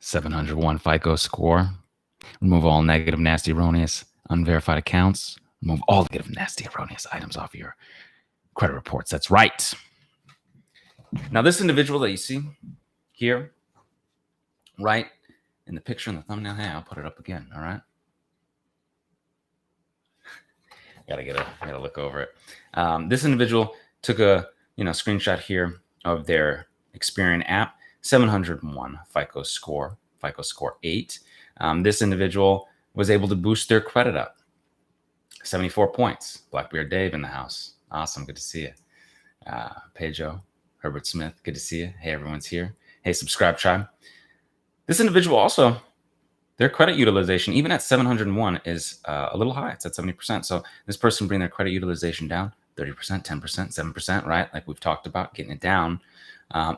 701 FICO score. Remove all negative, nasty, erroneous, unverified accounts. Remove all negative, nasty, erroneous items off your credit reports. That's right. Now, this individual that you see here, right in the picture in the thumbnail, hey, I'll put it up again, all right? Gotta look over it. This individual took a screenshot here of their Experian app, 701 FICO score 8. This individual was able to boost their credit up, 74 points. Blackbeard Dave in the house. Awesome, good to see you. Pedro, Herbert Smith, good to see you. Hey, everyone's here. Hey, subscribe tribe. This individual also, their credit utilization, even at 701, is a little high. It's at 70%. So this person bring their credit utilization down 30%, 10%, 7%, right? Like we've talked about, getting it down.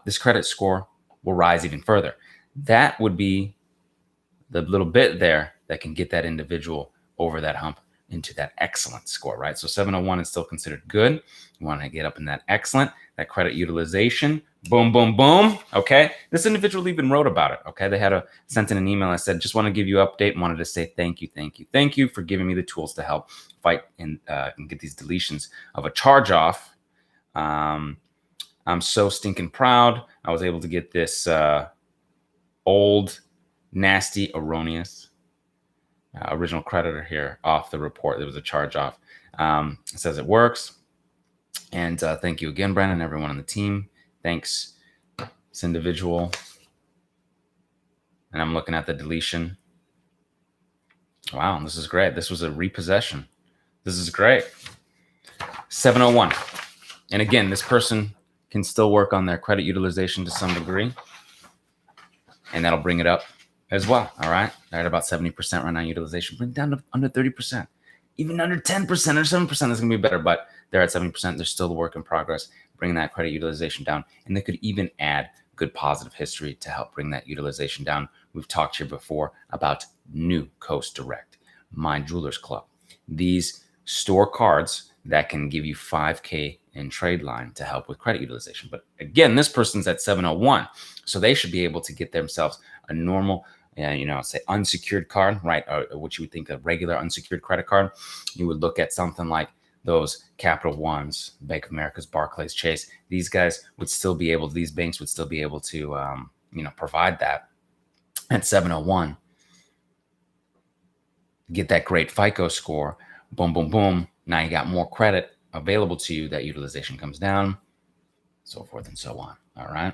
This credit score will rise even further. That would be the little bit there that can get that individual over that hump into that excellent score, right? So 701 is still considered good. You want to get up in that excellent, that credit utilization. Boom, boom, boom. Okay. This individual even wrote about it. Okay. They sent in an email. I said, just want to give you an update and wanted to say thank you for giving me the tools to help fight and get these deletions of a charge off. I'm so stinking proud. I was able to get this old, nasty, erroneous original creditor here off the report. There was a charge off. It says it works. And thank you again, Brandon, everyone on the team. Thanks, this individual. And I'm looking at the deletion. Wow, this is great. This was a repossession. This is great. 701. And again, this person can still work on their credit utilization to some degree. And that'll bring it up as well. All right. They're at about 70% right now utilization. Bring it down to under 30%. Even under 10% or 7% is going to be better, but they're at 70%. They're still the work in progress, bringing that credit utilization down. And they could even add good positive history to help bring that utilization down. We've talked here before about New Coast Direct, My Jewelers Club. These store cards that can give you $5K in trade line to help with credit utilization. But again, this person's at 701. So they should be able to get themselves a normal, say unsecured card, right? Or what you would think a regular unsecured credit card. You would look at something like those Capital Ones, Bank of America's, Barclays, Chase. These guys would still be able, these banks would still be able to, provide that at 701. Get that great FICO score. Boom, boom, boom. Now you got more credit available to you. That utilization comes down, so forth and so on. All right.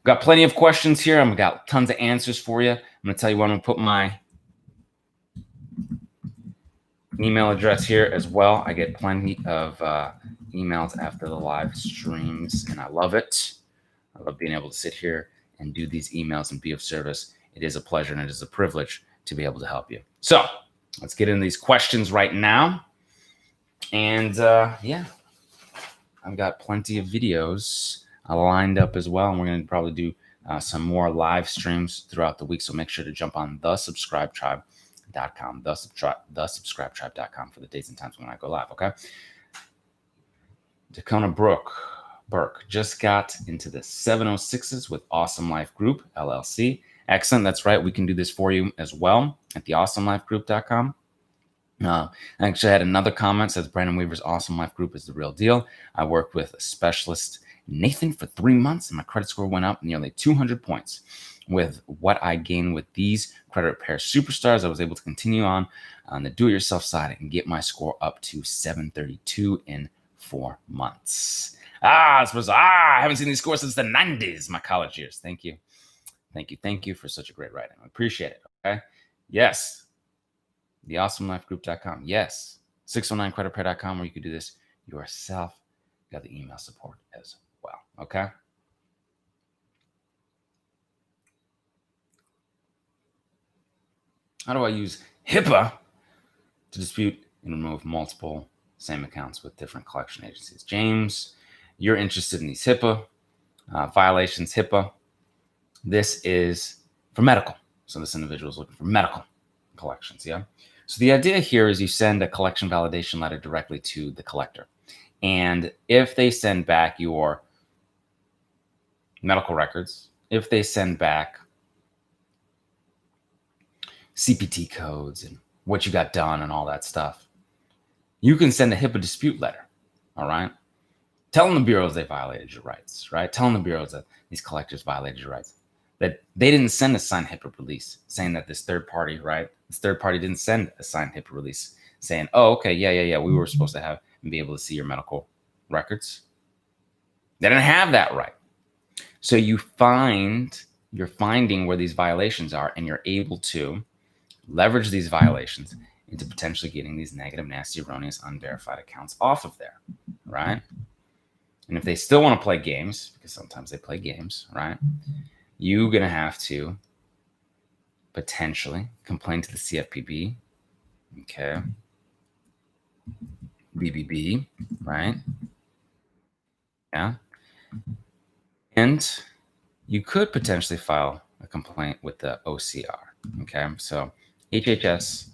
Got plenty of questions here. I've got tons of answers for you. I'm going to tell you what, I'm going to put my email address here as well. I get plenty of emails after the live streams, and I love it. I love being able to sit here and do these emails and be of service. It is a pleasure and it is a privilege to be able to help you. So let's get into these questions right now. And yeah, I've got plenty of videos lined up as well. And we're going to probably do some more live streams throughout the week. So make sure to jump on thesubscribetribe.com, thesubscribetribe.com for the dates and times when I go live. Okay. Dakona Burke just got into the 706s with Awesome Life Group, LLC. Excellent. That's right. We can do this for you as well at the awesomelifegroup.com. I actually had another comment says Brandon Weaver's Awesome Life Group is the real deal. I worked with a specialist, Nathan, for 3 months, and my credit score went up nearly 200 points. With what I gained with these credit repair superstars, I was able to continue on the do-it-yourself side and get my score up to 732 in 4 months. I haven't seen these scores since the 90s, my college years. Thank you for such a great writing. I appreciate it. Okay. Yes. TheAwesomeLifeGroup.com. Yes. 609creditrepair.com, where you can do this yourself. You got the email support as well. Okay. How do I use HIPAA to dispute and remove multiple same accounts with different collection agencies? James, you're interested in these HIPAA violations. HIPAA. This is for medical. So this individual is looking for medical collections. Yeah. So the idea here is you send a collection validation letter directly to the collector. And if they send back your medical records, if they send back CPT codes and what you got done and all that stuff. You can send a HIPAA dispute letter, all right? Telling the bureaus they violated your rights, right? Telling the bureaus that these collectors violated your rights. That they didn't send a signed HIPAA release saying that this third party, right? This third party didn't send a signed HIPAA release saying, oh, okay, yeah, we were supposed to have and be able to see your medical records. They didn't have that right. So you're finding where these violations are, and you're able to leverage these violations into potentially getting these negative, nasty, erroneous, unverified accounts off of there, right? And if they still want to play games, because sometimes they play games, right? You're going to have to potentially complain to the CFPB, okay? BBB, right? Yeah. And you could potentially file a complaint with the OCR, okay? So HHS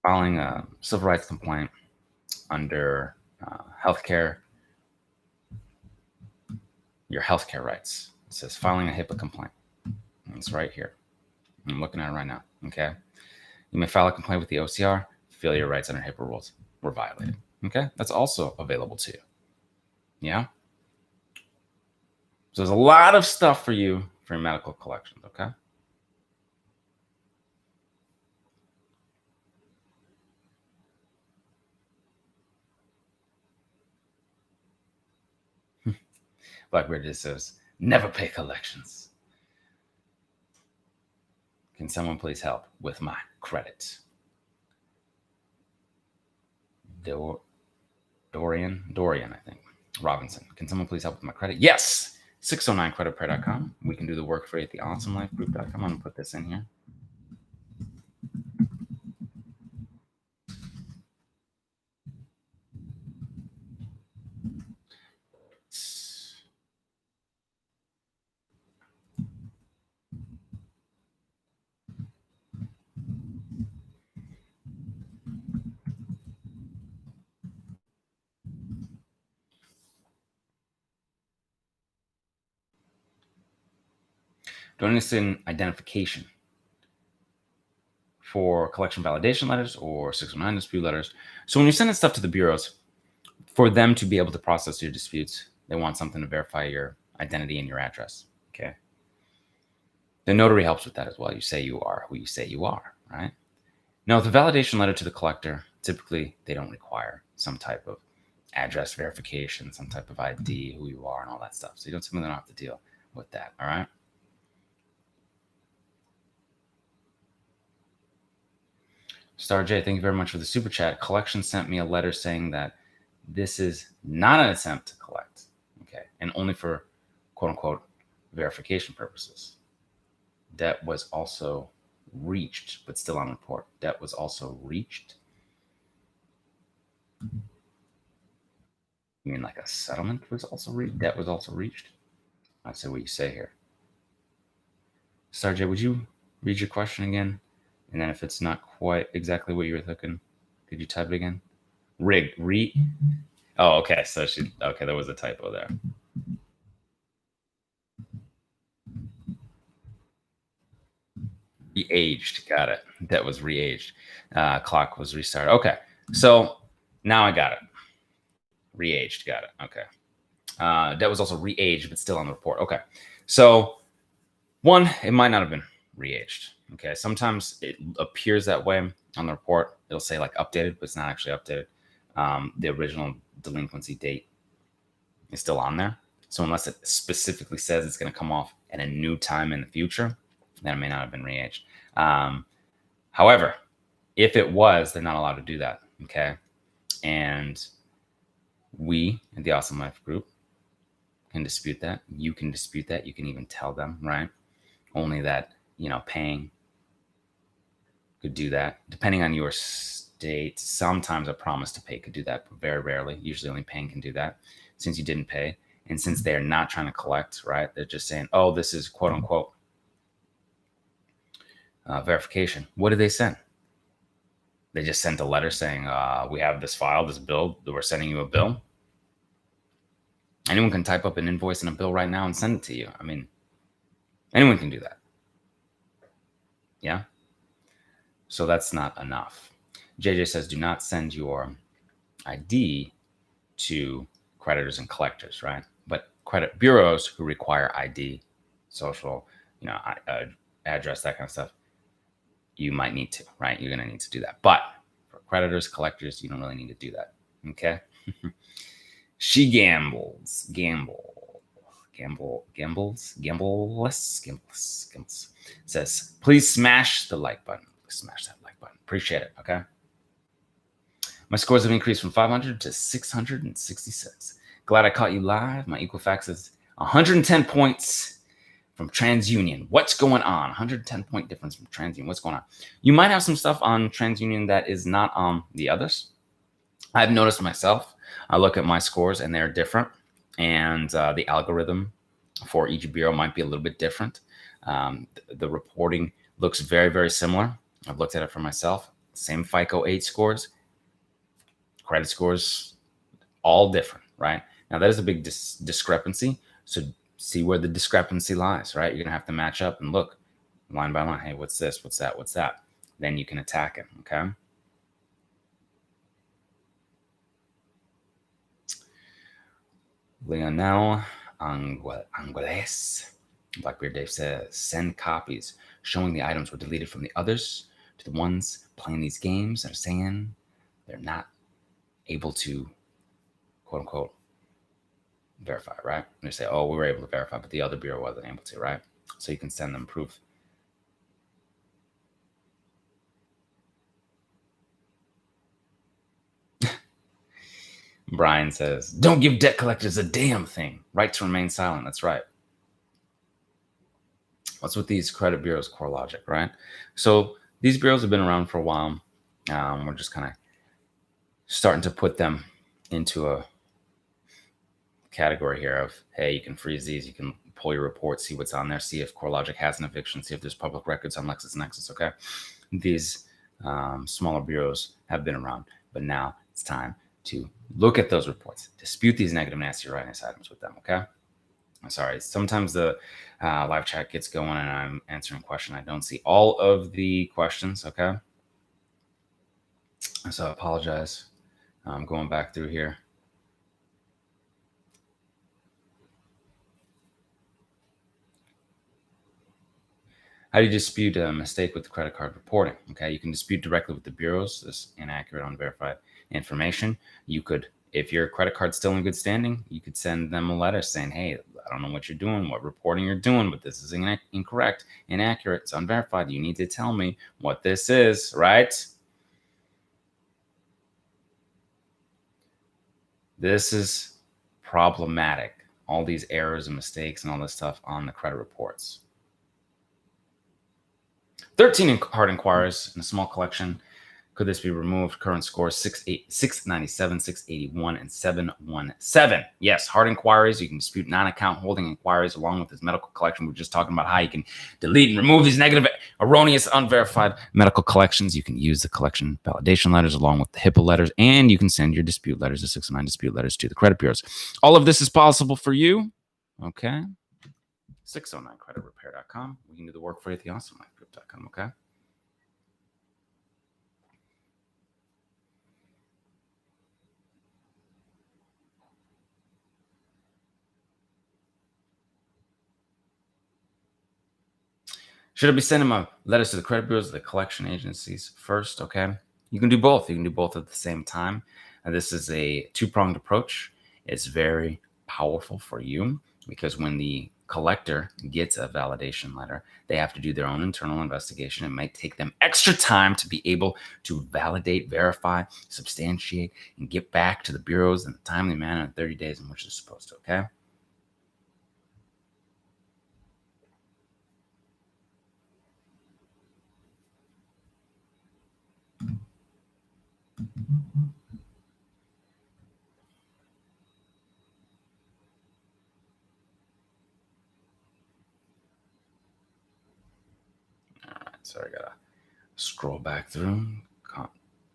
filing a civil rights complaint under healthcare, your healthcare rights. It says filing a HIPAA complaint. It's right here. I'm looking at it right now, okay? You may file a complaint with the OCR, feel your rights under HIPAA rules were violated, okay? That's also available to you, yeah? So there's a lot of stuff for you for your medical collections, okay? Blackbeard just says, never pay collections. Can someone please help with my credit? Dorian, I think. Robinson, can someone please help with my credit? Yes! 609creditrepair.com. We can do the work for you at the awesomelifegroup.com. I'm going to put this in here. Donation identification for collection validation letters or 609 dispute letters. So when you're sending stuff to the bureaus, for them to be able to process your disputes, they want something to verify your identity and your address, okay? The notary helps with that as well. You say you are who you say you are, right? Now, the validation letter to the collector, typically they don't require some type of address verification, some type of ID, who you are, and all that stuff. So you don't simply don't have to deal with that, all right? Star J, thank you very much for the super chat. Collection sent me a letter saying that this is not an attempt to collect, okay, and only for quote unquote verification purposes. Debt was also reached, but still on report. Debt was also reached. You mean like a settlement was also reached? Debt was also reached? I see what you say here. Star J, would you read your question again? And then if it's not quite exactly what you were thinking, could you type it again? Oh, okay. So there was a typo there. Re-aged. Got it. That was re-aged. Clock was restarted. Okay. So now I got it. Re-aged. Got it. Okay. That was also re-aged, but still on the report. Okay. So one, it might not have been re-aged. Okay. Sometimes it appears that way on the report. It'll say like updated, but it's not actually updated. The original delinquency date is still on there. So unless it specifically says it's going to come off at a new time in the future, then it may not have been re-aged. However, if it was, they're not allowed to do that. Okay. And we at the Awesome Life Group can dispute that. You can dispute that. You can even tell them, right? Only that, paying could do that. Depending on your state, sometimes a promise to pay could do that, but very rarely. Usually only paying can do that since you didn't pay. And since they're not trying to collect, right? They're just saying, oh, this is quote unquote verification. What did they send? They just sent a letter saying, we have this file, this bill, we're sending you a bill. Anyone can type up an invoice and a bill right now and send it to you. I mean, anyone can do that. Yeah. So that's not enough. JJ says, do not send your ID to creditors and collectors, right? But credit bureaus who require ID, social, address, that kind of stuff, you might need to, right? You're going to need to do that. But for creditors, collectors, you don't really need to do that. Okay. She gambles. Says, please smash the like button. Smash that like button. Appreciate it. Okay. My scores have increased from 500 to 666. Glad I caught you live. My Equifax is 110 points from TransUnion. What's going on? 110 point difference from TransUnion. What's going on? You might have some stuff on TransUnion that is not on the others. I've noticed myself. I look at my scores and they're different. And the algorithm for each bureau might be a little bit different. The reporting looks very, very similar. I've looked at it for myself. Same FICO 8 scores. Credit scores, all different, right? Now, that is a big discrepancy. So see where the discrepancy lies, right? You're going to have to match up and look line by line. Hey, what's this? What's that? What's that? Then you can attack it, okay? Leonel Angeles. Blackbeard Dave says, send copies showing the items were deleted from the others to the ones playing these games that are saying they're not able to, quote unquote, verify, right? They say, oh, we were able to verify, but the other bureau wasn't able to, right? So you can send them proof. Brian says, don't give debt collectors a damn thing. Right to remain silent. That's right. What's with these credit bureaus' core logic, right? So these bureaus have been around for a while. We're just kind of starting to put them into a category here of, hey, you can freeze these, you can pull your report, see what's on there, see if CoreLogic has an eviction, see if there's public records on LexisNexis, okay? These smaller bureaus have been around, but now it's time to look at those reports, dispute these negative, nasty writings items with them, okay? I'm sorry, sometimes the live chat gets going and I'm answering a question. I don't see all of the questions, okay? So I apologize. I'm going back through here. How do you dispute a mistake with the credit card reporting? Okay, you can dispute directly with the bureaus this inaccurate, unverified information. You could, if your credit card's still in good standing, you could send them a letter saying, hey, I don't know what you're doing, what reporting you're doing, but this is incorrect, inaccurate, it's unverified. You need to tell me what this is, right? This is problematic. All these errors and mistakes and all this stuff on the credit reports. 13 hard inquiries in a small collection. Could this be removed? Current score 697, 681, and 717. Yes, hard inquiries. You can dispute non-account holding inquiries along with this medical collection. We're just talking about how you can delete and remove these negative, erroneous, unverified medical collections. You can use the collection validation letters along with the HIPAA letters, and you can send your dispute letters, the 609 dispute letters to the credit bureaus. All of this is possible for you. Okay. 609creditrepair.com. We can do the work for you at the awesomelifegroup.com. Okay. Should I be sending my letters to the credit bureaus or the collection agencies first? Okay. You can do both. You can do both at the same time. And this is a two-pronged approach. It's very powerful for you because when the collector gets a validation letter, they have to do their own internal investigation. It might take them extra time to be able to validate, verify, substantiate, and get back to the bureaus in a timely manner in 30 days in which they're supposed to. Okay. All right. So I gotta scroll back through, come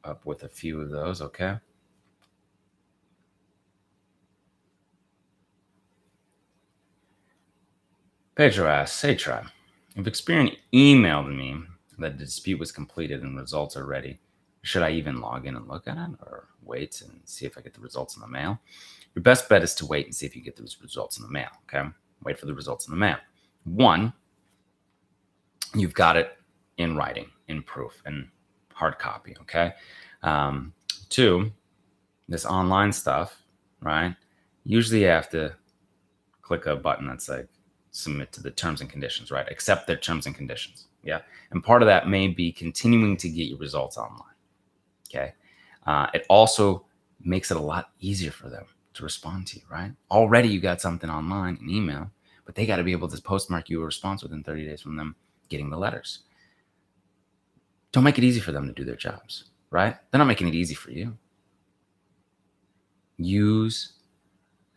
up with a few of those. Okay. Pedro asks, hey, Tribe, if Experian emailed me that the dispute was completed and results are ready. Should I even log in and look at it, or wait and see if I get the results in the mail? Your best bet is to wait and see if you get those results in the mail, okay? Wait for the results in the mail. One, you've got it in writing, in proof, in hard copy, okay? Two, this online stuff, right? Usually you have to click a button that's like submit to the terms and conditions, right? Accept their terms and conditions, yeah? And part of that may be continuing to get your results online. Okay. It also makes it a lot easier for them to respond to you, right? Already you got something online, an email, but they got to be able to postmark you a response within 30 days from them getting the letters. Don't make it easy for them to do their jobs, right? They're not making it easy for you. Use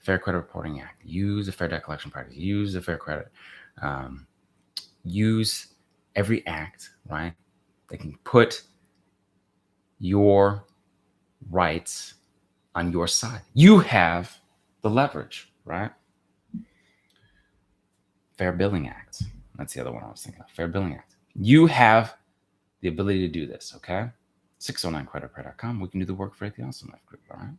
Fair Credit Reporting Act. Use the Fair Debt Collection Practice. Use the Fair Credit. Use every act, right? They can put your rights on your side. You have the leverage, right? Fair Billing Act. That's the other one I was thinking of. Fair Billing Act. You have the ability to do this, okay? 609creditrepair.com. We can do the work for you at the Awesome Life Group, all right?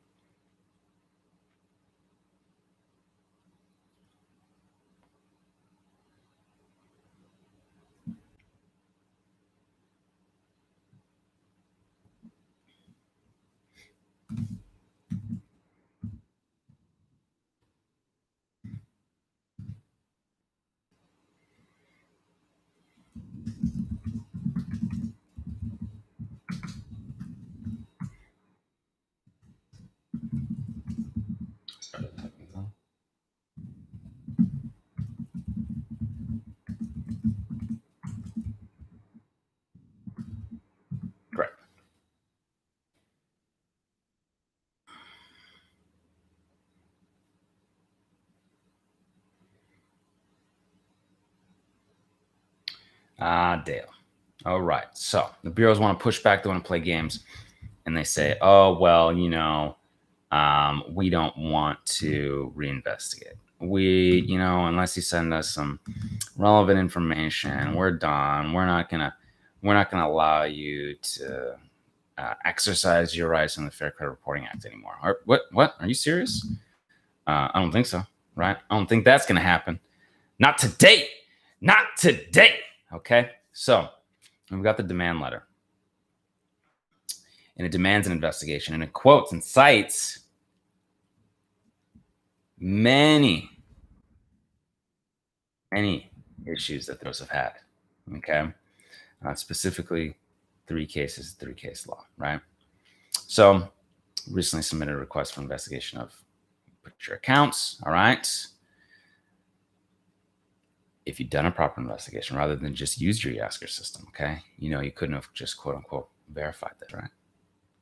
Correct. Dale. All right. So the bureaus want to push back. They want to play games. And they say, oh, well, we don't want to reinvestigate. Unless you send us some relevant information, we're done. We're not gonna allow you to exercise your rights in the Fair Credit Reporting Act anymore. What? Are you serious? I don't think so, right? I don't think that's gonna happen. Not today. Not today. Okay. So we've got the demand letter. And it demands an investigation, and it quotes and cites many issues that those have had, okay? Specifically, three case law, right? So recently submitted a request for investigation of your accounts, all right? If you've done a proper investigation, rather than just use your Yasker system, okay? You couldn't have just quote unquote verified that, right?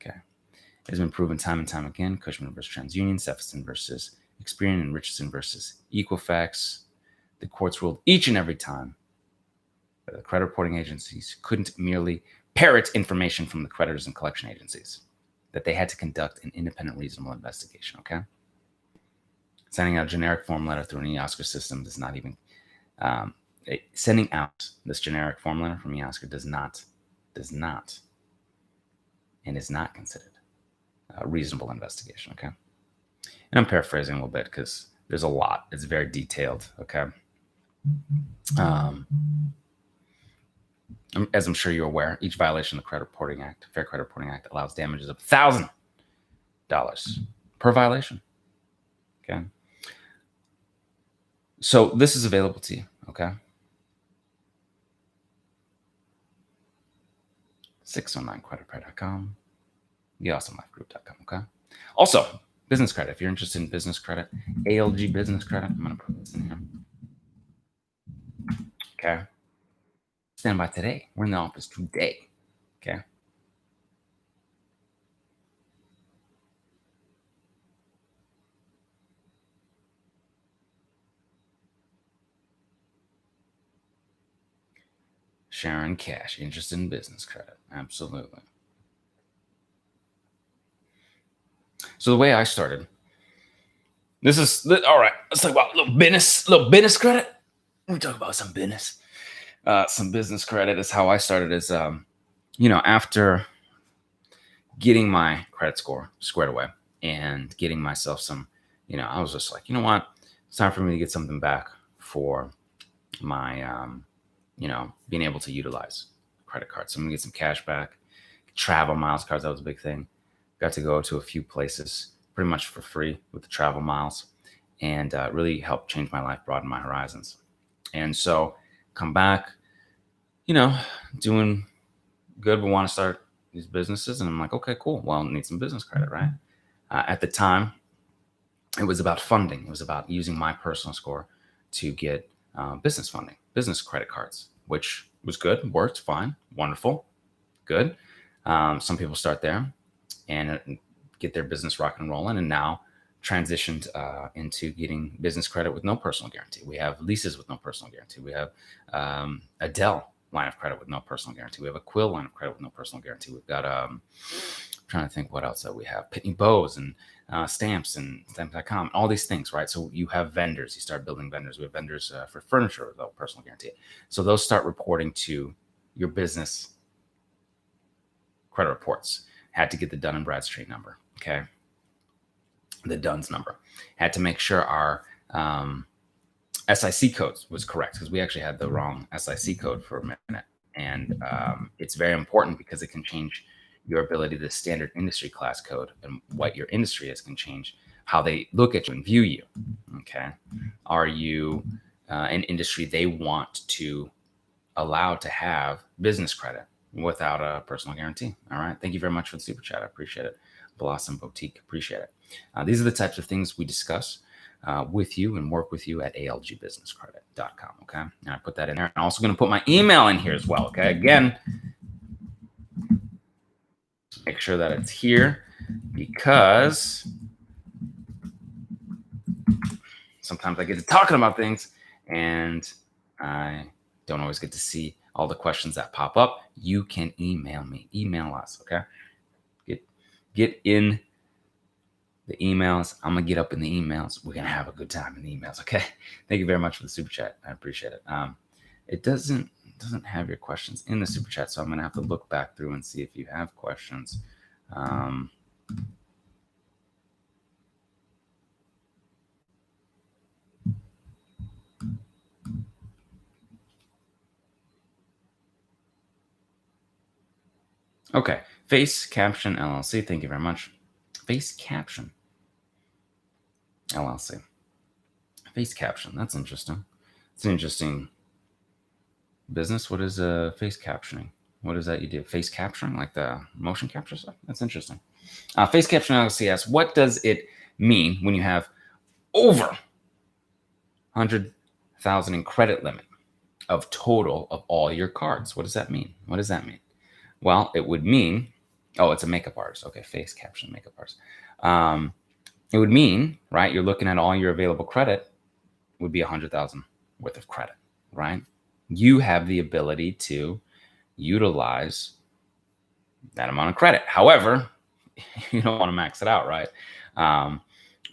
Okay. It has been proven time and time again, Cushman versus TransUnion, Sefferson versus Experian, and Richardson versus Equifax. The courts ruled each and every time that the credit reporting agencies couldn't merely parrot information from the creditors and collection agencies, that they had to conduct an independent, reasonable investigation, okay? Sending out a generic form letter through an eOscar system does not even, sending out this generic form letter from eOscar does not, and is not considered a reasonable investigation, okay? And I'm paraphrasing a little bit because there's a lot. It's very detailed, okay? As I'm sure you're aware, each violation of the Credit Reporting Act, Fair Credit Reporting Act, allows damages of $1,000 per violation, okay? So this is available to you, okay? 609creditrepair.com, theawesomeliFegroup.com, okay? Also, business credit. If you're interested in business credit, ALG business credit, I'm going to put this in here. Okay. Stand by today. We're in the office today. Okay. Sharon Cash, interested in business credit. Absolutely. So the way I started, this is all right. Let's talk about a little business credit. Let me talk about some business. some business credit is how I started. Is after getting my credit score squared away and getting myself some, I was just like, you know what, it's time for me to get something back for my, being able to utilize credit cards. So I'm gonna get some cash back. Travel miles cards, that was a big thing. Got to go to a few places pretty much for free with the travel miles, and really helped change my life, broaden my horizons. And so come back, doing good, but want to start these businesses. And I'm like, okay, cool. Well, I need some business credit, right? At the time, it was about funding. It was about using my personal score to get business funding, business credit cards, which was good, worked fine, wonderful, good. Some people start there and get their business rocking and rolling, and now transitioned into getting business credit with no personal guarantee. We have leases with no personal guarantee. We have a Dell line of credit with no personal guarantee. We have a Quill line of credit with no personal guarantee. We've got I'm trying to think what else that we have. Pitney Bowes and stamps and stamps.com, all these things, right? So you have vendors. You start building vendors. We have vendors for furniture without personal guarantee. So those start reporting to your business credit reports. Had to get the Dun & Bradstreet number, okay? The DUNS number. Had to make sure our SIC codes was correct, because we actually had the wrong SIC code for a minute. And it's very important because it can change your ability. The standard industry class code and what your industry is can change how they look at you and view you. Okay. Are you an industry they want to allow to have business credit without a personal guarantee? All right. Thank you very much for the super chat. I appreciate it. Blossom Boutique. Appreciate it. These are the types of things we discuss with you and work with you at algbusinesscredit.com. Okay. And I put that in there. I'm also going to put my email in here as well. Okay. Again, make sure that it's here, because sometimes I get to talking about things and I don't always get to see all the questions that pop up. You can email me, email us. Okay. Get in the emails. I'm going to get up in the emails. We're going to have a good time in the emails. Okay. Thank you very much for the super chat. I appreciate it. It doesn't have your questions in the super chat, so I'm going to have to look back through and see if you have questions. Okay. Face Caption LLC. Thank you very much. Face Caption LLC. Face Caption. That's interesting. It's an interesting business. What is face captioning? What is that you do? Face capturing, like the motion capture stuff? That's interesting. Face Caption LLC asks, what does it mean when you have over 100,000 in credit limit of total of all your cards? What does that mean? What does that mean? Well, it would mean, it's a makeup artist. Okay, Face Caption makeup artist. It would mean, right, you're looking at all your available credit would be 100,000 worth of credit, right? You have the ability to utilize that amount of credit. However, you don't want to max it out, right?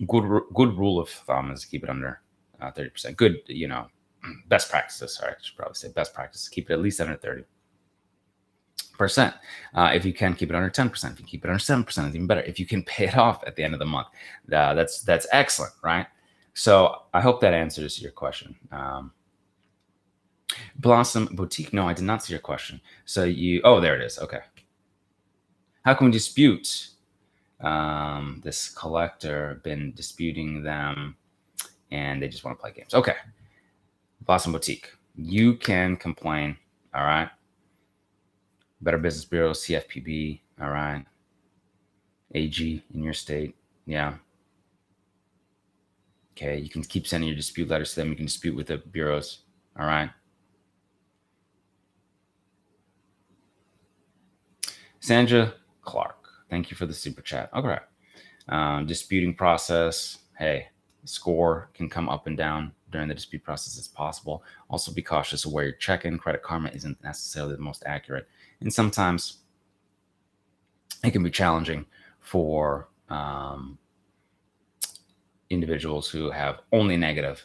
Good rule of thumb is to keep it under 30%. Good, best practices. Sorry, I should probably say best practice. Keep it at least under 30%. If you can keep it under 10%, if you keep it under 7%, it's even better. If you can pay it off at the end of the month, that's excellent, right? So I hope that answers your question. Blossom Boutique. No, I did not see your question. So there it is. Okay. How can we dispute this collector? Been disputing them and they just want to play games. Okay. Blossom Boutique. You can complain. All right. Better Business Bureau, CFPB. All right. AG in your state. Yeah. Okay. You can keep sending your dispute letters to them. You can dispute with the bureaus. All right. Sandra Clark, thank you for the super chat. Okay. Disputing process. Hey, score can come up and down during the dispute process as possible. Also be cautious of where you're checking. Credit Karma isn't necessarily the most accurate. And sometimes it can be challenging for individuals who have only negative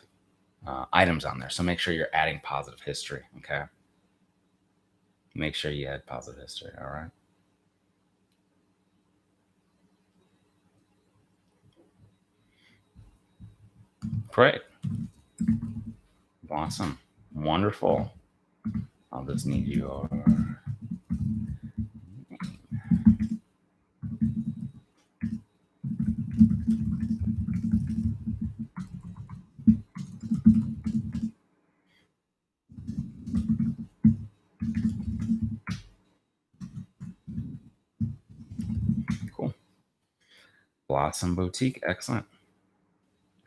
items on there. So make sure you're adding positive history. Okay. Make sure you add positive history. All right. Great. Awesome. Wonderful. I'll just need your name. Cool. Blossom Boutique. Excellent.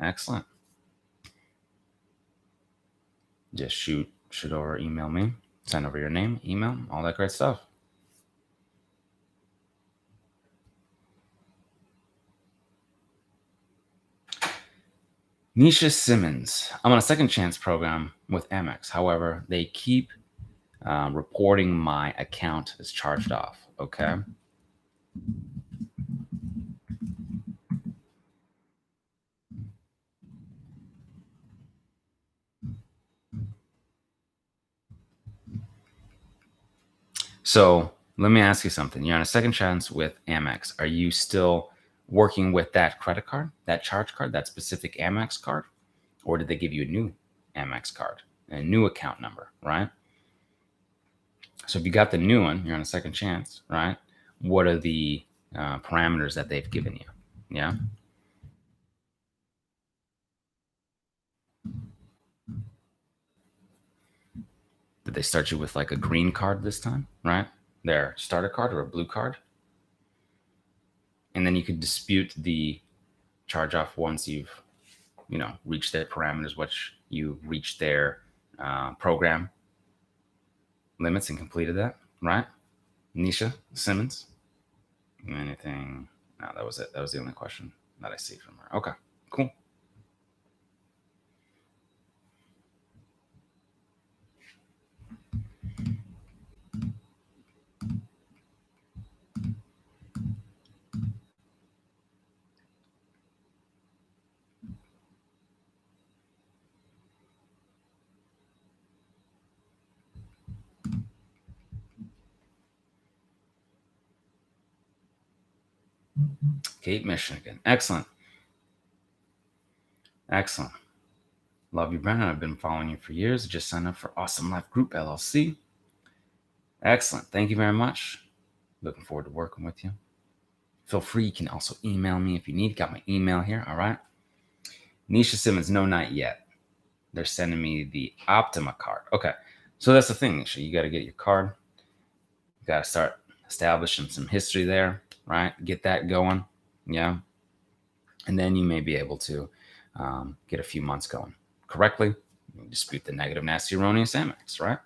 Excellent. Just shoot over, email me, send over your name, email, all that great stuff. Nisha Simmons. I'm on a second chance program with Amex. However, they keep reporting my account as charged off. Okay. So let me ask you something. You're on a second chance with Amex. Are you still working with that credit card, that charge card, that specific Amex card? Or did they give you a new Amex card, a new account number, right? So if you got the new one, you're on a second chance, right? What are the parameters that they've given you? Yeah. Did they start you with like a green card this time, right? Their starter card or a blue card? And then you could dispute the charge off once you've, reached their parameters, which you reached their program limits and completed that, right? Nisha Simmons. Anything? No, that was it. That was the only question that I see from her. Okay, cool. Kate, Michigan. Excellent. Excellent. Love you, Brennan. I've been following you for years. Just signed up for Awesome Life Group LLC. Excellent. Thank you very much. Looking forward to working with you. Feel free. You can also email me if you need. Got my email here. All right. Nisha Simmons. No, not yet. They're sending me the Optima card. Okay. So that's the thing, Nisha. You got to get your card. You got to start establishing some history there, right? Get that going. Yeah. And then you may be able to get a few months going correctly. You dispute the negative, nasty, erroneous Amex, right?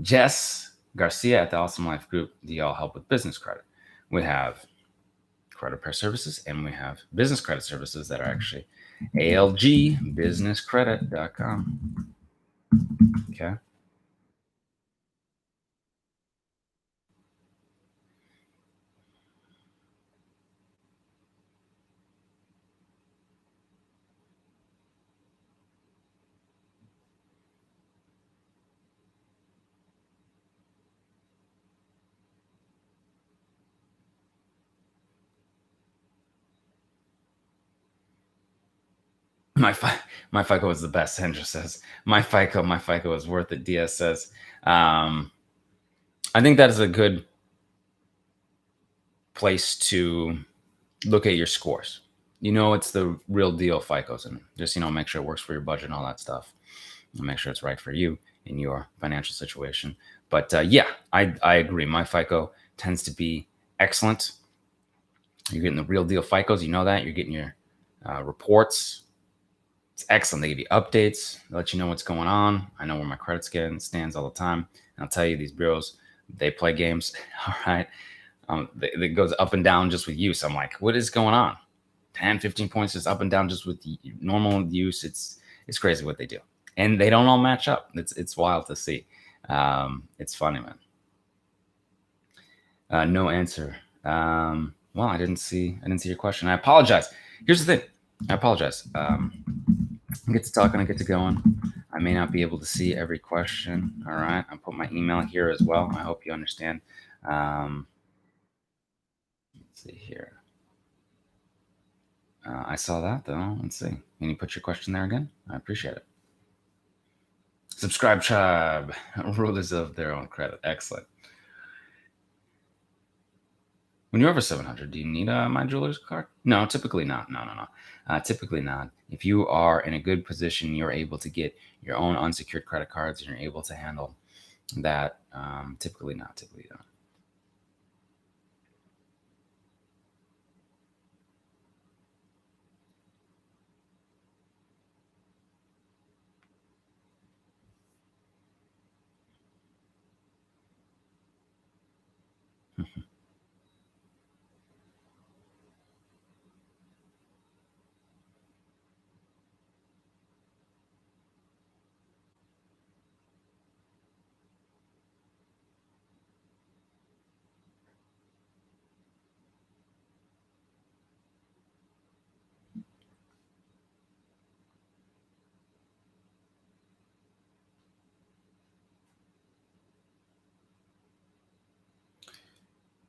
Jess Garcia at the Awesome Life Group. Do y'all help with business credit? We have credit repair services and we have business credit services that are actually algbusinesscredit.com. Okay. My FICO is the best. Sandra says my FICO is worth it. DS says, I think that is a good place to look at your scores. It's the real deal FICOs, and just make sure it works for your budget and all that stuff, and make sure it's right for you in your financial situation. But yeah, I agree. My FICO tends to be excellent. You're getting the real deal FICOs. That you're getting your reports. It's excellent. They give you updates, they let you know what's going on. I know where my credit stands all the time. And I'll tell you, these bureaus, they play games. All right. It goes up and down just with use. I'm like, what is going on? 10, 15 points just up and down just with normal use. It's crazy what they do. And they don't all match up. It's wild to see. It's funny, man. No answer. Well, I didn't see your question. I apologize. Here's the thing. I apologize. I get to talking, I get to going. I may not be able to see every question. All right. I'll put my email here as well. I hope you understand. Let's see here. I saw that though. Let's see. Can you put your question there again? I appreciate it. Subscribe tribe. Rulers of their own credit. Excellent. When you're over 700, do you need a My Jeweler's card? No, typically not. No. Typically not. If you are in a good position, you're able to get your own unsecured credit cards and you're able to handle that. Typically not. Typically not.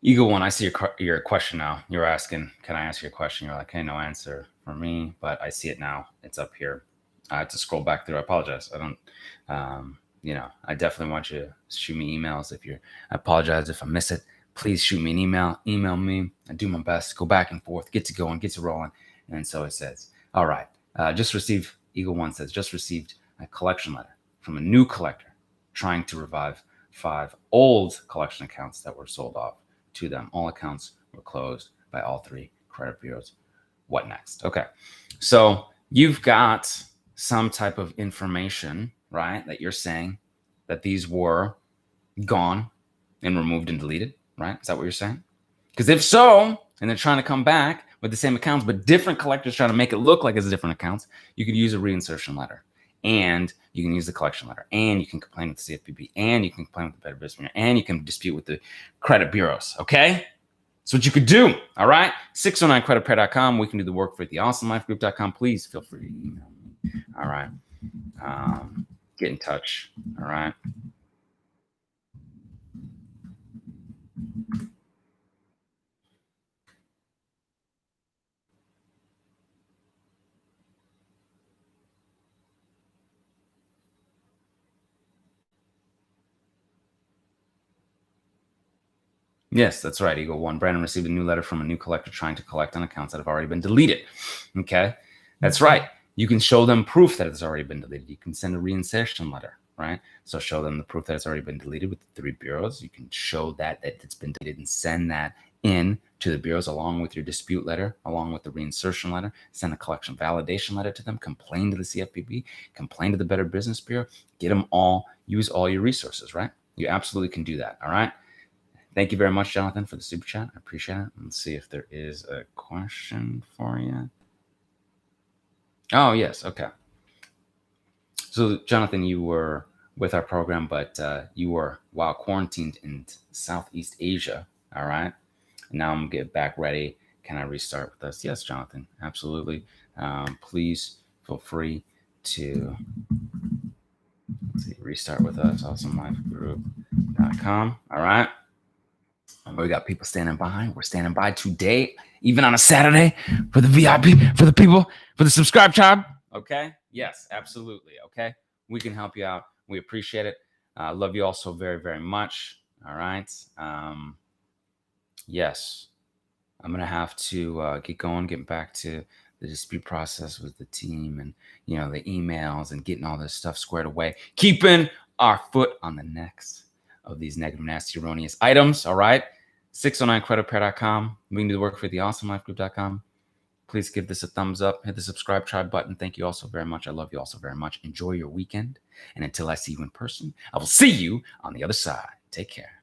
Eagle One, I see your question now. You're asking, can I ask you a question? You're like, hey, no answer for me, but I see it now. It's up here. I had to scroll back through. I apologize. I don't, I definitely want you to shoot me emails if you're, I apologize if I miss it. Please shoot me an email me. I do my best, go back and forth, get to going, get to rolling. And so it says, all right, just received, Eagle One says, just received a collection letter from a new collector trying to revive 5 old collection accounts that were sold off to them. All accounts were closed by all 3 credit bureaus. What next? Okay. So you've got some type of information, right? That you're saying that these were gone and removed and deleted, right? Is that what you're saying? Because if so, and they're trying to come back with the same accounts, but different collectors trying to make it look like it's different accounts, you could use a reinsertion letter. And you can use the collection letter, and you can complain with the CFPB, and you can complain with the Better Business Bureau, and you can dispute with the credit bureaus. Okay, that's what you could do. All right, 609creditrepair.com. We can do the work for theawesomelifegroup.com. Please feel free to email me. All right, get in touch. All right. Yes, that's right. Eagle One. Brandon received a new letter from a new collector trying to collect on accounts that have already been deleted. Okay, that's right. You can show them proof that it's already been deleted. You can send a reinsertion letter, right? So show them the proof that it's already been deleted with the 3 bureaus. You can show that it's been deleted and send that in to the bureaus along with your dispute letter, along with the reinsertion letter. Send a collection validation letter to them. Complain to the CFPB. Complain to the Better Business Bureau. Get them all. Use all your resources, right? You absolutely can do that. All right. Thank you very much, Jonathan, for the super chat. I appreciate it. Let's see if there is a question for you. Oh, yes. Okay. So, Jonathan, you were with our program, but you were while quarantined in Southeast Asia. All right. Now I'm going to get back ready. Can I restart with us? Yes, Jonathan. Absolutely. Please feel free to restart with us. AwesomeLifeGroup.com. All right. We got people standing by. We're standing by today, even on a Saturday, for the VIP, for the people, for the subscribe tribe. Okay? Yes, absolutely. Okay? We can help you out. We appreciate it. Love you all so very, very much. All right? Yes. I'm going to have to get going, getting back to the dispute process with the team and, the emails and getting all this stuff squared away. Keeping our foot on the necks of these negative, nasty, erroneous items. All right. 609creditrepair.com. We can do the work for theawesomelifegroup.com. Please give this a thumbs up. Hit the subscribe tribe button. Thank you all so very much. I love you all so very much. Enjoy your weekend. And until I see you in person, I will see you on the other side. Take care.